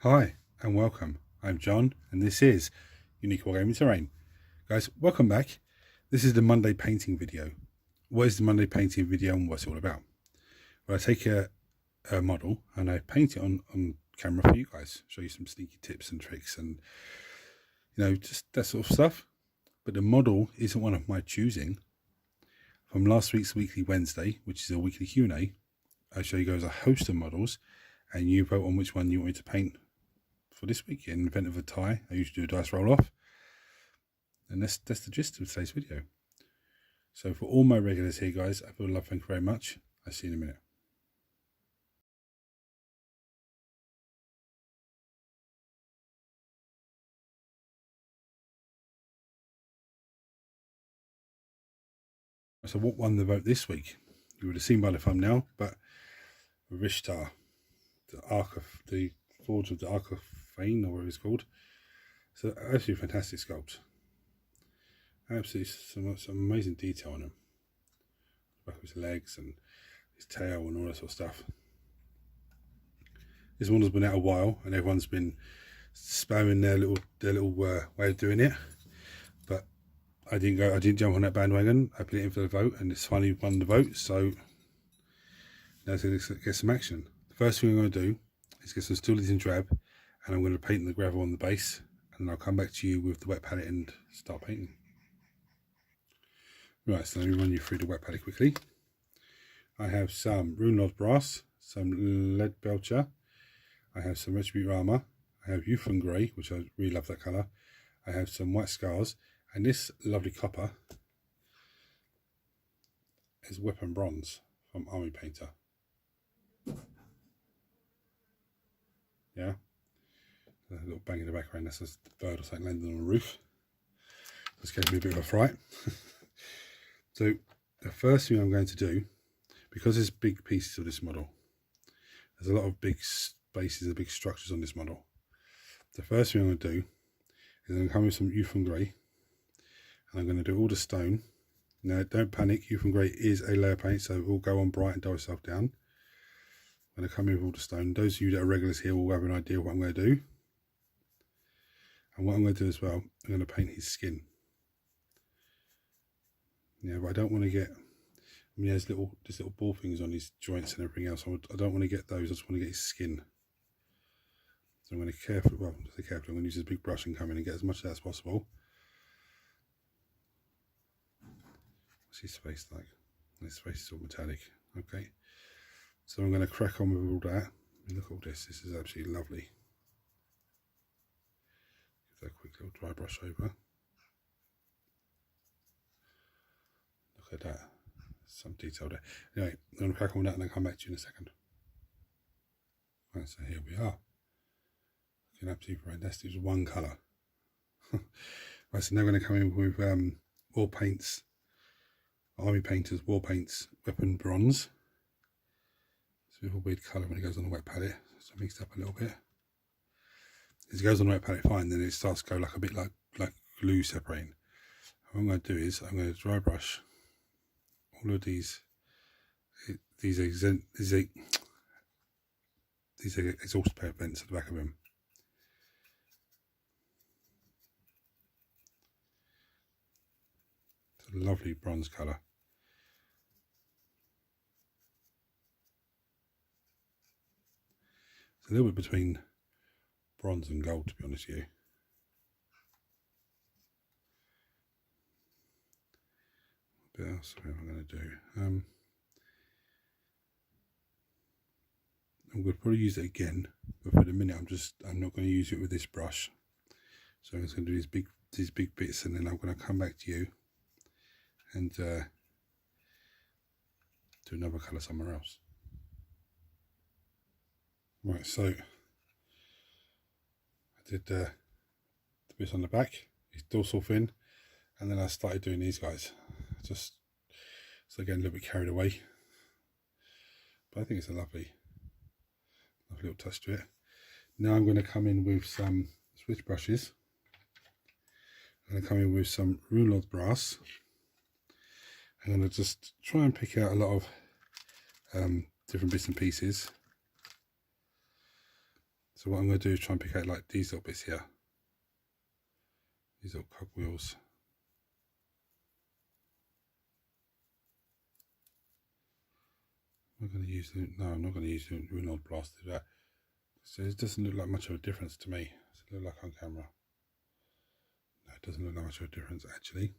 Hi and welcome. I'm John and this is Unique Wargaming Terrain. Guys, welcome back. This is the Monday painting video. What is the Monday painting video and what's it all about? Well, I take a model and I paint it on camera for you guys. Show you some sneaky tips and tricks and, just that sort of stuff. But the model isn't one of my choosing. From last week's Weekly Wednesday, which is a weekly Q&A, I show you guys a host of models and you vote on which one you want me to paint for this week. In the event of a tie, I usually do a dice roll off, and that's the gist of today's video. So for all my regulars here, guys, I feel love, thank you very much. I'll see you in a minute. So what won the vote this week? You would have seen by the thumbnail, but Vashtorr, the Forge of the Arkifane, or whatever it's called. So absolutely fantastic sculpt. Absolutely some amazing detail on him. Back of his legs and his tail and all that sort of stuff. This model's been out a while and everyone's been spamming their little way of doing it. But I didn't jump on that bandwagon. I put it in for the vote and it's finally won the vote. So now let's get some action. The first thing I'm going to do is get some Steel and Drab, and I'm going to paint the gravel on the base, and then I'll come back to you with the wet palette and start painting. Right, so let me run you through the wet palette quickly. I have some Runelord Brass, some Lead Belcher, I have some Retribute Armour, I have Euphon Grey, which I really love that colour, I have some White Scars, and this lovely copper is Weapon Bronze from Army Painter. Yeah, a little bang in the background, that's a bird or something landing on the roof. This gave me a bit of a fright. So the first thing I'm going to do, because there's big pieces of this model, there's a lot of big spaces and big structures on this model. The first thing I'm going to do is I'm going to come with some Euphon Grey, and I'm going to do all the stone. Now don't panic, Euphon Grey is a layer paint, so it will go on bright and dull itself down. I'm going to come in with all the stone. Those of you that are regulars here will have an idea of what I'm going to do. And what I'm going to do as well, I'm going to paint his skin. Yeah, but I don't want to get, there's little ball things on his joints and everything else. I don't want to get those, I just want to get his skin. So I'm going to carefully, I'm going to use this big brush and come in and get as much of that as possible. What's his face like? His face is all metallic. Okay. So I'm going to crack on with all that. Look at all this. This is absolutely lovely. Give that a quick little dry brush over. Look at that. Some detail there. Anyway, I'm going to crack on with that and then come back to you in a second. Right, so here we are. Looking absolutely fantastic. It's one colour. Right, so now I'm going to come in with War Paints, Army Painters, War Paints, Weapon Bronze. It's a bit of a weird colour when it goes on the wet palette, so I mixed up a little bit. As it goes on the wet palette fine, then it starts to go like a bit like glue separating. What I'm going to do is I'm going to dry brush all of these exhaust pair vents at the back of him. It's a lovely bronze colour. It's a little bit between bronze and gold, to be honest with you. What else am I going to do? I'm going to probably use it again, but for the minute I'm not going to use it with this brush. So I'm just going to do these big bits, and then I'm going to come back to you and do another colour somewhere else. Right, so I did the bits on the back, his dorsal fin, and then I started doing these guys. Just so again a little bit carried away, but I think it's a lovely little touch to it. Now I'm going to come in with some switch brushes. I'm going to come in with some Runelord Brass. I'm going to just try and pick out a lot of different bits and pieces. So what I'm going to do is try and pick out like these little bits here, these little cogwheels. I'm going to use the, no, I'm not going to use the Reynolds Blast to do that. So it doesn't look like much of a difference to me. Does it look like on camera? No, it doesn't look like much of a difference actually.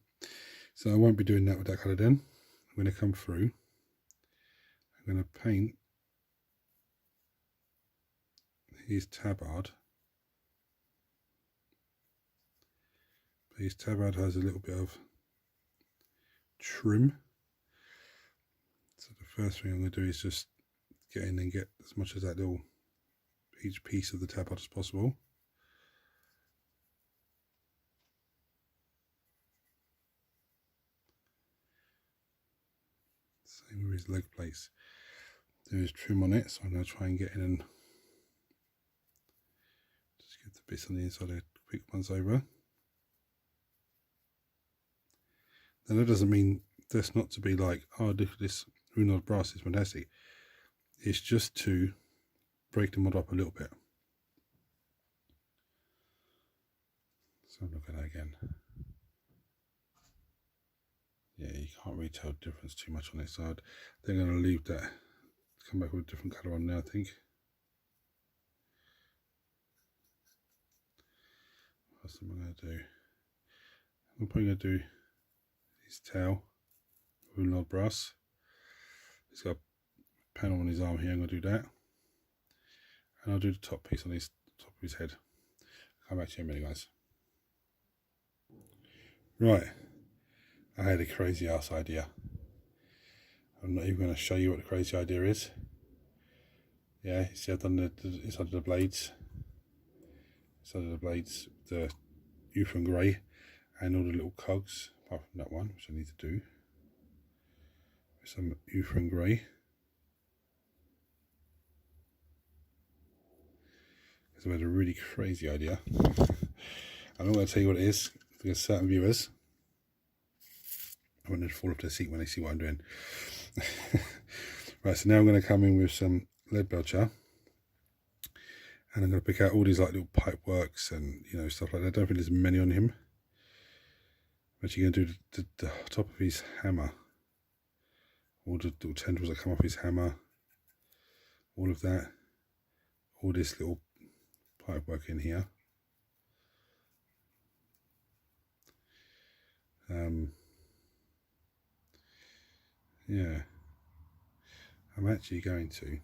So I won't be doing that with that colour then. I'm going to come through. I'm going to paint his tabard. But his tabard has a little bit of trim. So the first thing I'm going to do is just get in and get as much of that little, each piece of the tabard as possible. Same with his leg plates. There is trim on it, so I'm going to try and get in and just get the bits on the inside of quick ones over. Now that doesn't mean that's not to be like, oh look at this Reynolds brass is fantastic. It's just to break the model up a little bit. So look at that again. Yeah, you can't really tell the difference too much on this side. They're going to leave that, come back with a different colour on now, I think. What else am I going to do? I'm probably going to do his tail, Reynolds brass. He's got a panel on his arm here, I'm going to do that. And I'll do the top piece on his top of his head. I'll come back to you in a minute, guys. Right. I had a crazy ass idea. I'm not even going to show you what the crazy idea is. Yeah, you see I've done the inside of the blades. Inside of the blades, the Arkifane grey and all the little cogs, apart from that one, which I need to do. With some Arkifane grey. Because I had a really crazy idea. I'm not going to tell you what it is, because certain viewers, I want them to fall off their seat when they see what I'm doing. Right, so now I'm going to come in with some lead belcher, and I'm going to pick out all these like little pipe works and stuff like that. I don't think there's many on him. I'm actually going to do the top of his hammer, all the little tendrils that come off his hammer, all of that, all this little pipe work in here. Yeah, I'm actually going to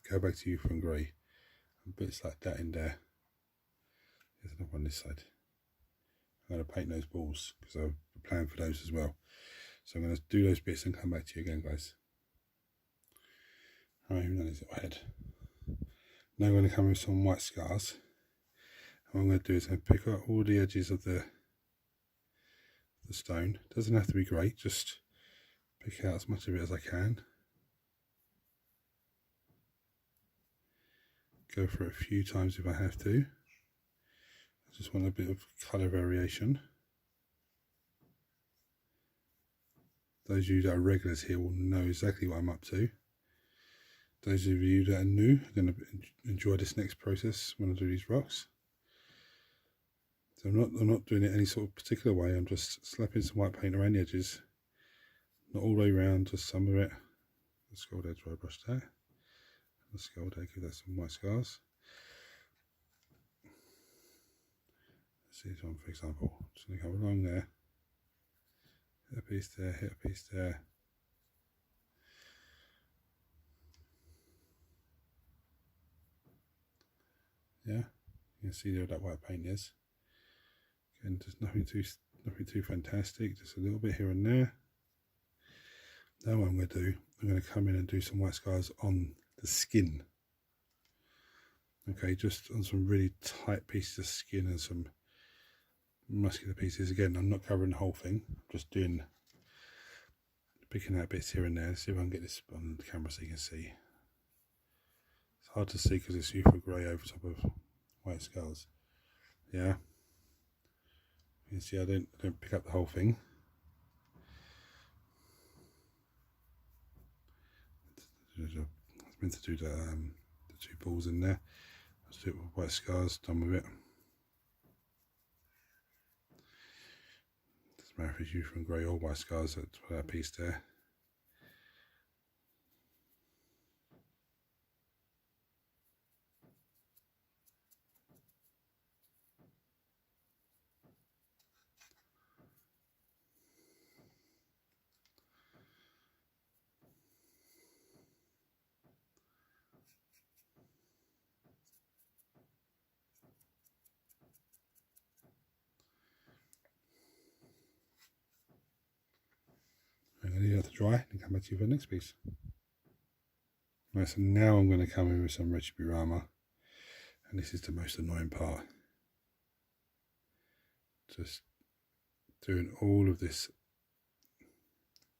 go back to Arkifane grey and bits like that in there. There's another one on this side. I'm going to paint those balls because I have a plan for those as well. So I'm going to do those bits and come back to you again, guys. Alright, even though it's in my head. Now I'm going to come with some white scars. And what I'm going to do is I'm pick up all the edges of the stone. It doesn't have to be great, just pick out as much of it as I can. Go for it a few times if I have to. I just want a bit of colour variation. Those of you that are regulars here will know exactly what I'm up to. Those of you that are new are going to enjoy this next process when I do these rocks. So I'm not doing it any sort of particular way. I'm just slapping some white paint around the edges. Not all the way around, just some of it. Let's go there, dry brush there. Let's go there, give that some white scars. Let's see this one for example. Just going to come along there. Hit a piece there, hit a piece there. Yeah, you can see there that white paint is. Again, just nothing too fantastic, just a little bit here and there. Now what I'm going to do, I'm going to come in and do some white scars on the skin. Okay, just on some really tight pieces of skin and some muscular pieces. Again, I'm not covering the whole thing, I'm just picking out bits here and there. Let's see if I can get this on the camera so you can see. It's hard to see because it's Arkifane grey over top of white scars. Yeah, you can see I don't pick up the whole thing. I was meant to do the two balls in there. I do it with white scars, done with it. Doesn't matter if it's used from grey or white scars, that's for that piece there. I'm going to leave that to dry and come back to you for the next piece. Right, so now I'm going to come in with some Rechiburama, and this is the most annoying part. Just doing all of this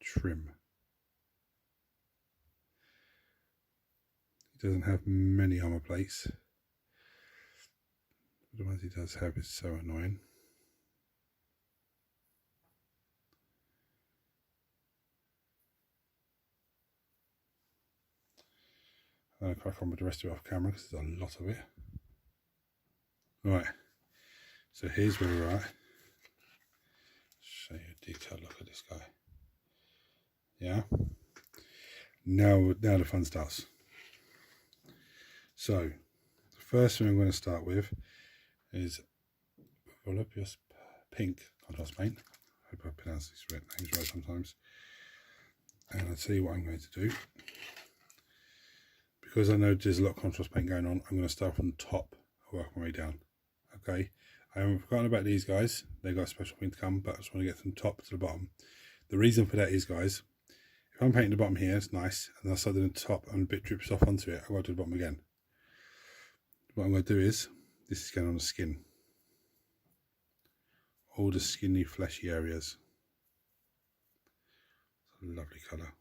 trim. He doesn't have many armor plates, but the ones he does have is so annoying. I'm going to crack on with the rest of it off camera because there's a lot of it. Right, so here's where we're at. Show you a detailed look at this guy. Yeah. Now the fun starts. So, the first thing I'm going to start with is Voluptuous Pink contrast paint. I hope I pronounce these names right sometimes. And I'll tell you what I'm going to do. Because I know there's a lot of contrast paint going on, I'm going to start from the top and work my way down. Okay, I haven't forgotten about these guys. They've got a special thing to come, but I just want to get from the top to the bottom. The reason for that is, guys, if I'm painting the bottom here, it's nice, and I start doing the top and a bit drips off onto it, I've got to do the bottom again. What I'm going to do is, this is going on the skin. All the skinny, fleshy areas. It's a lovely colour.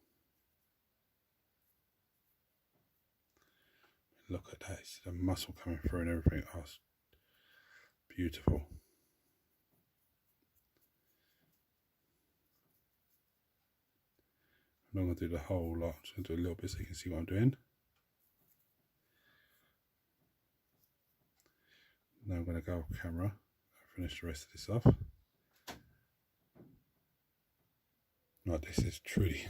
Look at that, it's the muscle coming through and everything. Oh, it's beautiful. I'm not going to do the whole lot, I'm just going to do a little bit so you can see what I'm doing. Now I'm going to go off camera and finish the rest of this off. Right, this is truly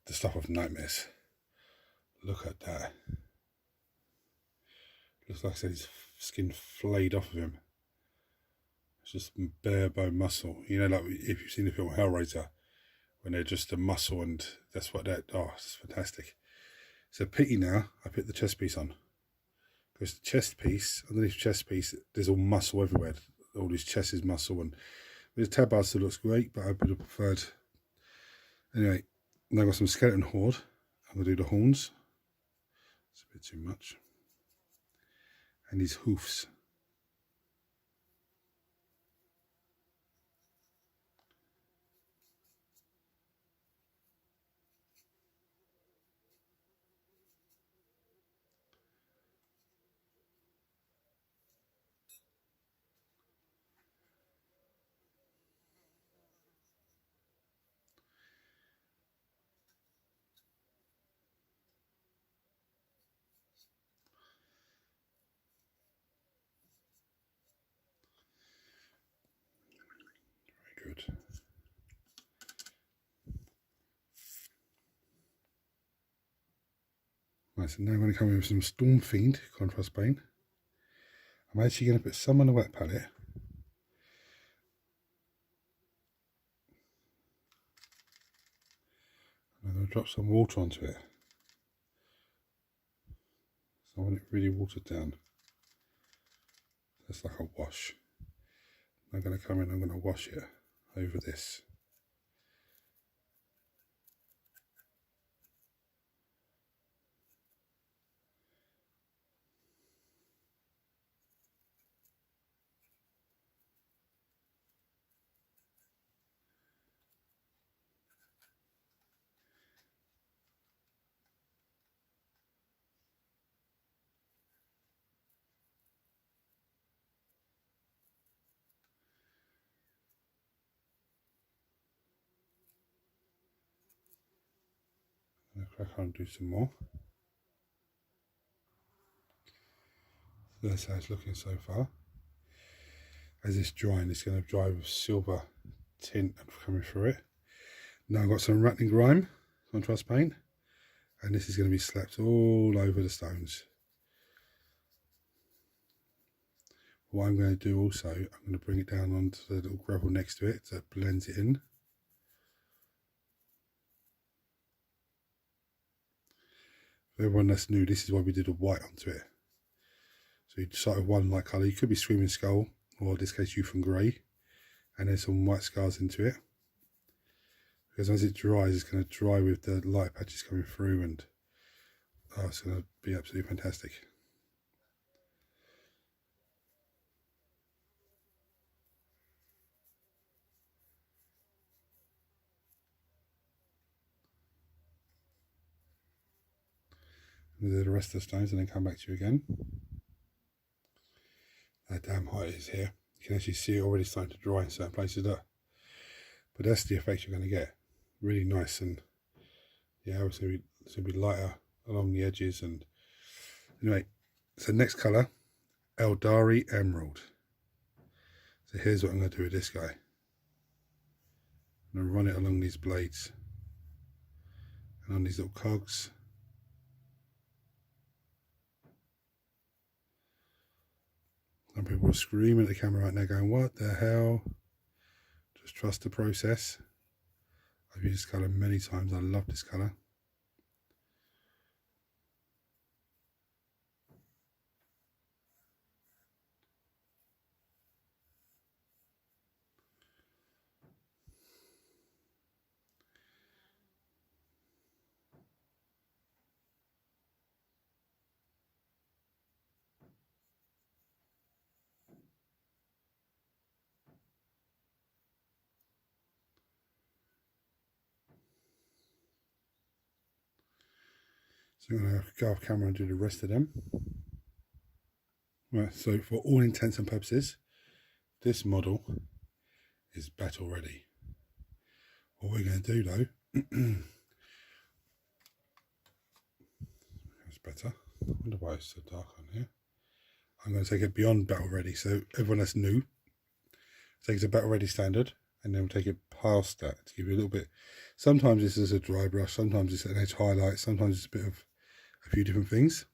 the stuff of nightmares. Look at that. Looks like his skin flayed off of him. It's just bare bone muscle. You know, like if you've seen the film Hellraiser, when they're just a muscle, and that's what that. Oh, it's fantastic. It's a pity now I put the chest piece on, because the chest piece, underneath the chest piece, there's all muscle everywhere. All his chest is muscle, and the tab bar still looks great, but I would have preferred. Anyway, now I've got some skeleton horde. I'm gonna do the horns. It's a bit too much. And his hoofs. Very good. Right, so now I'm going to come in with some Storm Fiend contrast paint. I'm actually going to put some on the wet palette. I'm going to drop some water onto it. So I want it really watered down. That's like a wash. I'm going to come in, I'm going to wash it over this. I'm going to crack on and do some more. That's how it's looking so far. As it's drying, it's going to dry with silver tint coming through it. Now I've got some rattling grime contrast paint, and this is going to be slapped all over the stones. What I'm going to do also, I'm going to bring it down onto the little gravel next to it that blends it in. For everyone that's new, this is why we did a white onto it. So you start with one light colour. You could be Screaming Skull, or in this case Youth and Grey, and then some white scars into it. Because as it dries, it's going to dry with the light patches coming through, and it's going to be absolutely fantastic. Do the rest of the stones and then come back to you again. How damn hot it is here. You can actually see it already starting to dry in certain places. Look. But that's the effect you're going to get. Really nice, and yeah, it's going to be lighter along the edges. And anyway, so next colour, Eldari Emerald. So here's what I'm going to do with this guy. I'm going to run it along these blades and on these little cogs. Some people are screaming at the camera right now going, what the hell? Just trust the process. I've used this colour many times. I love this colour. So I'm going to go off camera and do the rest of them. Right, so for all intents and purposes, this model is battle ready. What we're going to do though, it's better. I wonder why it's so dark on here. I'm going to take it beyond battle ready. So everyone that's new, take it to battle ready standard, and then we'll take it past that to give you a little bit. Sometimes this is a dry brush, sometimes it's an edge highlight, sometimes it's a bit of a few different things.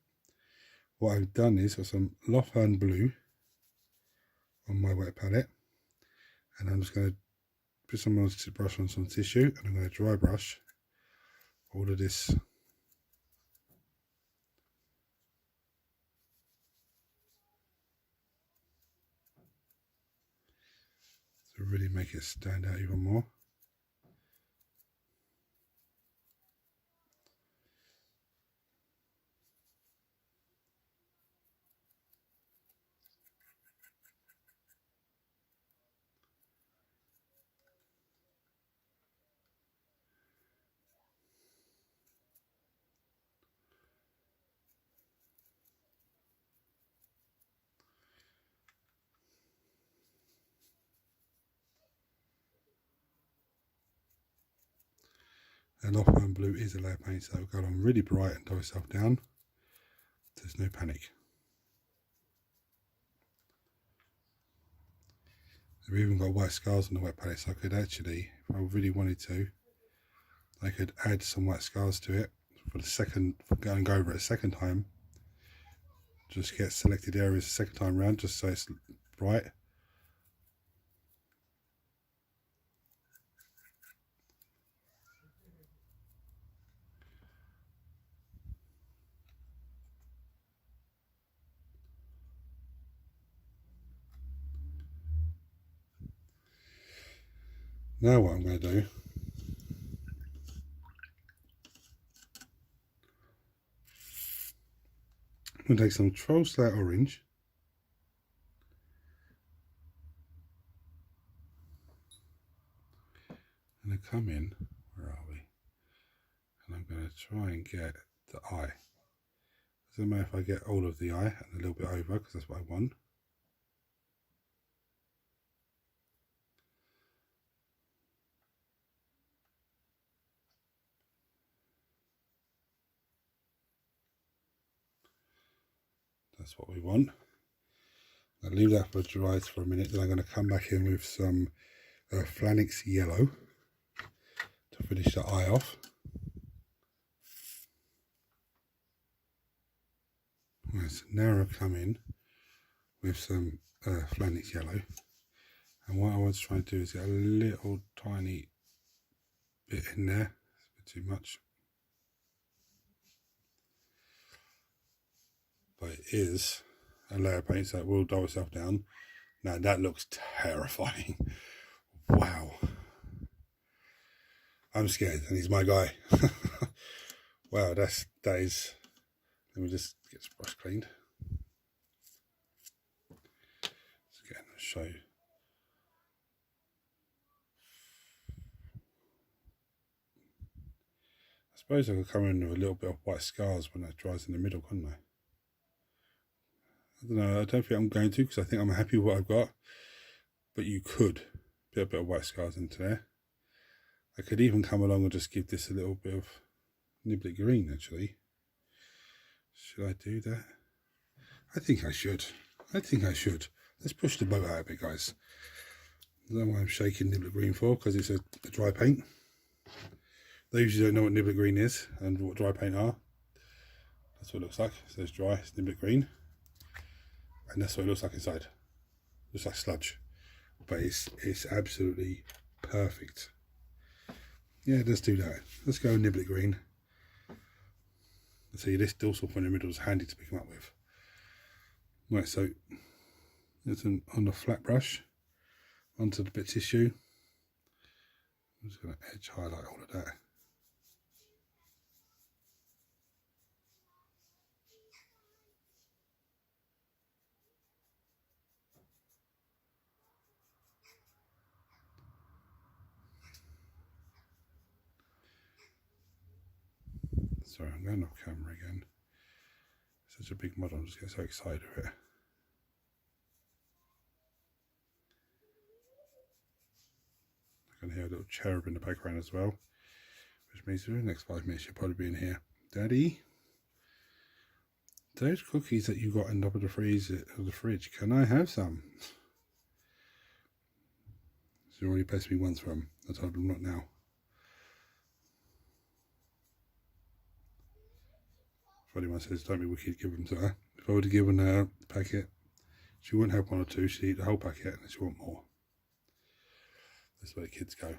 What I've done is got some Lochern blue on my wet palette, and I'm just going to put some on the brush on some tissue, and I'm going to dry brush all of this to really make it stand out even more. And Lochern blue is a layer paint, so it'll go on really bright and dull itself down. There's no panic. We've even got white scars on the wet palette, so I could actually, if I really wanted to, I could add some white scars to it for the second, for going over it a second time. Just get selected areas a second time round, just so it's bright. Now what I'm going to do, I'm going to take some Troll Slayer Orange, and I come in, where are we, and I'm going to try and get the eye. Doesn't matter if I get all of the eye and a little bit over, because that's what I want. That's what we want. I'll leave that for dry for a minute, then I'm going to come back in with some Flanix yellow to finish the eye off. Right, so now I've come in with some Flanix yellow, and what I want to try and do is get a little tiny bit in there. It's a bit too much, but it is a layer of paint, so it will dull itself down. Now that looks terrifying. Wow, I'm scared, and he's my guy. Wow, that is. Let me just get this brush cleaned. Let's get in and show you. I suppose I could come in with a little bit of white scars when that dries in the middle, couldn't I? I don't know, I don't think I'm going to, because I think I'm happy with what I've got. But you could put a bit of white scars into there. I could even come along and just give this a little bit of Niblet green, actually. Should I do that? I think I should. Let's push the boat out a bit, guys. I don't know why I'm shaking Niblet green for, because it's a dry paint. Those who don't know what Niblet green is and what dry paint are, that's what it looks like. So it's dry, it's Niblet green. And that's what it looks like inside. It looks like sludge. But it's absolutely perfect. Yeah, let's do that. Let's go Niblet green. See, this dorsal point in the middle is handy to pick them up with. Right, so it's on the flat brush onto the bit of tissue. I'm just going to edge highlight all of that. Sorry, I'm going off camera again. Such a big model, I'm just getting so excited with it. I can hear a little cherub in the background as well, which means in the next 5 minutes you'll probably be in here. Daddy, those cookies that you got in the top of the freezer or the fridge, can I have some? She already pestered me once for them. I told him not now. Funny one says, don't be wicked, give them to her. If I would have given her a packet, she wouldn't have one or two, she'd eat the whole packet and she want more. That's where the kids go.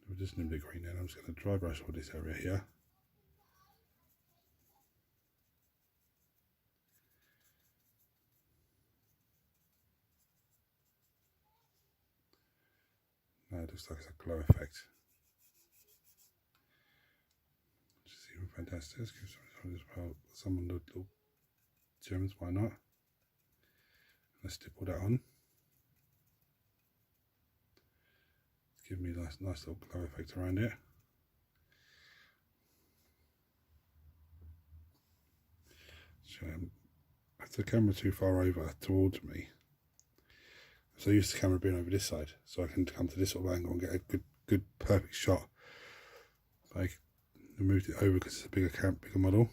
We're just Niblet green now. I'm just going to dry brush all this area here. Now it looks like it's a glow effect. Which is even fantastic. Let's give some of the little gems, why not? Let's stipple that on. Give me a nice little glow effect around it. So if the camera too far over towards me, so I used the camera being over this side, so I can come to this sort of angle and get a good perfect shot. I moved it over because it's a bigger model.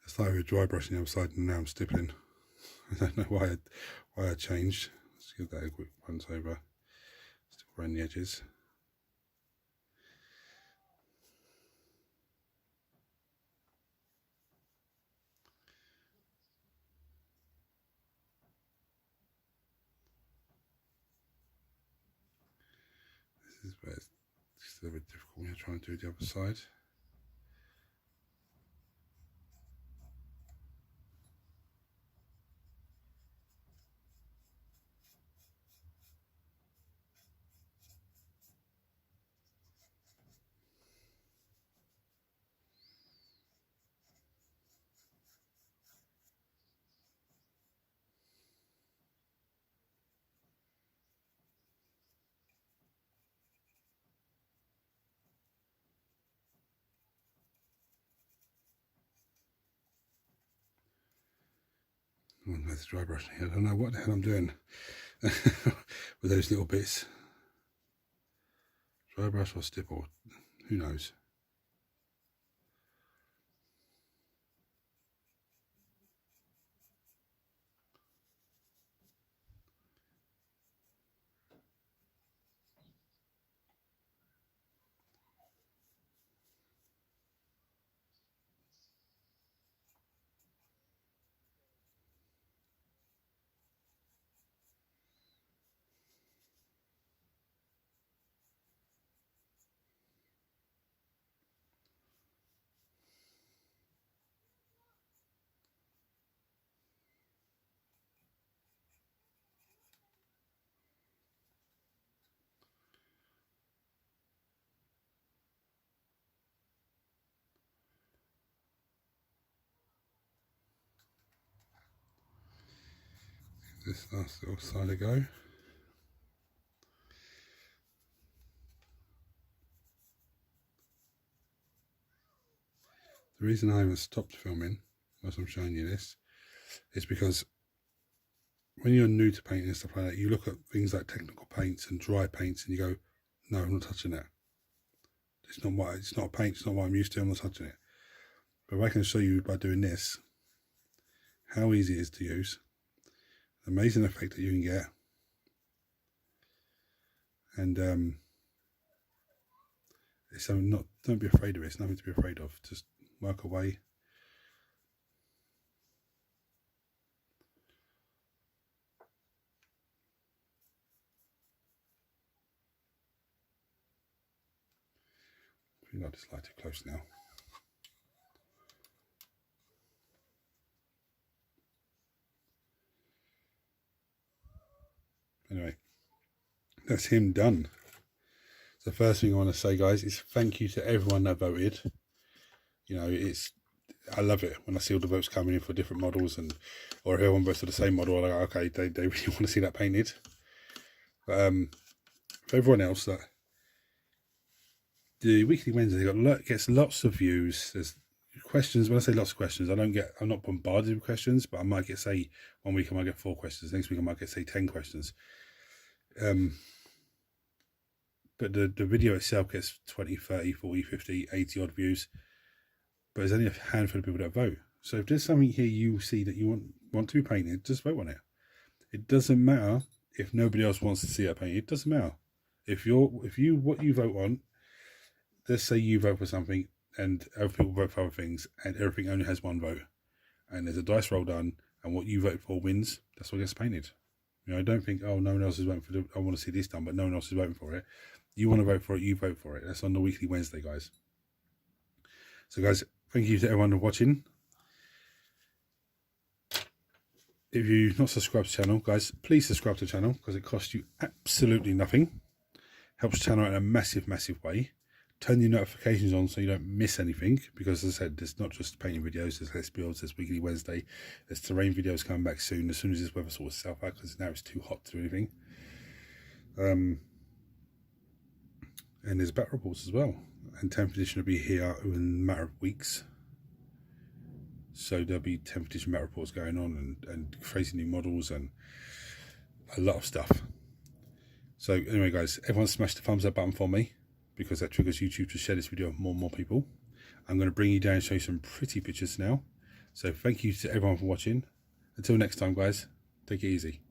I started with dry brushing the other side and now I'm stippling. I don't know why I changed. Let's give that a quick once over. Still around the edges. This is where it's just a little bit difficult when you're trying to do the other side. With the dry brush here. I don't know what the hell I'm doing with those little bits. Dry brush or stipple, who knows. This last little side a go. The reason I haven't stopped filming whilst I'm showing you this is because when you're new to painting and stuff like that, you look at things like technical paints and dry paints and you go, no, I'm not touching that. It's not a paint, it's not what I'm used to, I'm not touching it. But if I can show you by doing this how easy it is to use, the amazing effect that you can get, and it's something don't be afraid of it. It's nothing to be afraid of. Just work away. I think I'll just light it close now. Anyway, that's him done. So the first thing I want to say, guys, is thank you to everyone that voted. You know, I love it when I see all the votes coming in for different models, or everyone votes for the same model. I'm like, okay, they really want to see that painted. But for everyone else, that the Weekly Wednesday gets lots of views. There's questions. When I say lots of questions, I'm not bombarded with questions, but I might get, say, 1 week I might get 4 questions. Next week I might get, say, 10 questions. But the video itself gets 20, 30, 40, 50, 80 odd views. But there's only a handful of people that vote. So if there's something here you see that you want to be painted, just vote on it. It doesn't matter if nobody else wants to see it painted. It doesn't matter. What you vote on, let's say you vote for something and other people vote for other things and everything only has 1 vote. And there's a dice roll done and what you vote for wins, that's what gets painted. You know, don't think, oh, no one else is voting for I want to see this done, but no one else is voting for it. You want to vote for it, you vote for it. That's on the Weekly Wednesday, guys. So, guys, thank you to everyone for watching. If you've not subscribed to the channel, guys, please subscribe to the channel because it costs you absolutely nothing. Helps the channel in a massive, massive way. Turn your notifications on so you don't miss anything because, as I said, there's not just painting videos, there's Let's Builds, there's Weekly Wednesday, there's terrain videos coming back soon as this weather sorts itself out because now it's too hot to do anything. And there's battle reports as well. And 10th edition will be here in a matter of weeks. So there'll be 10th edition battle reports going on and crazy new models and a lot of stuff. So anyway, guys, everyone smash the thumbs up button for me because that triggers YouTube to share this video with more and more people. I'm going to bring you down and show you some pretty pictures now. So thank you to everyone for watching. Until next time, guys, take it easy.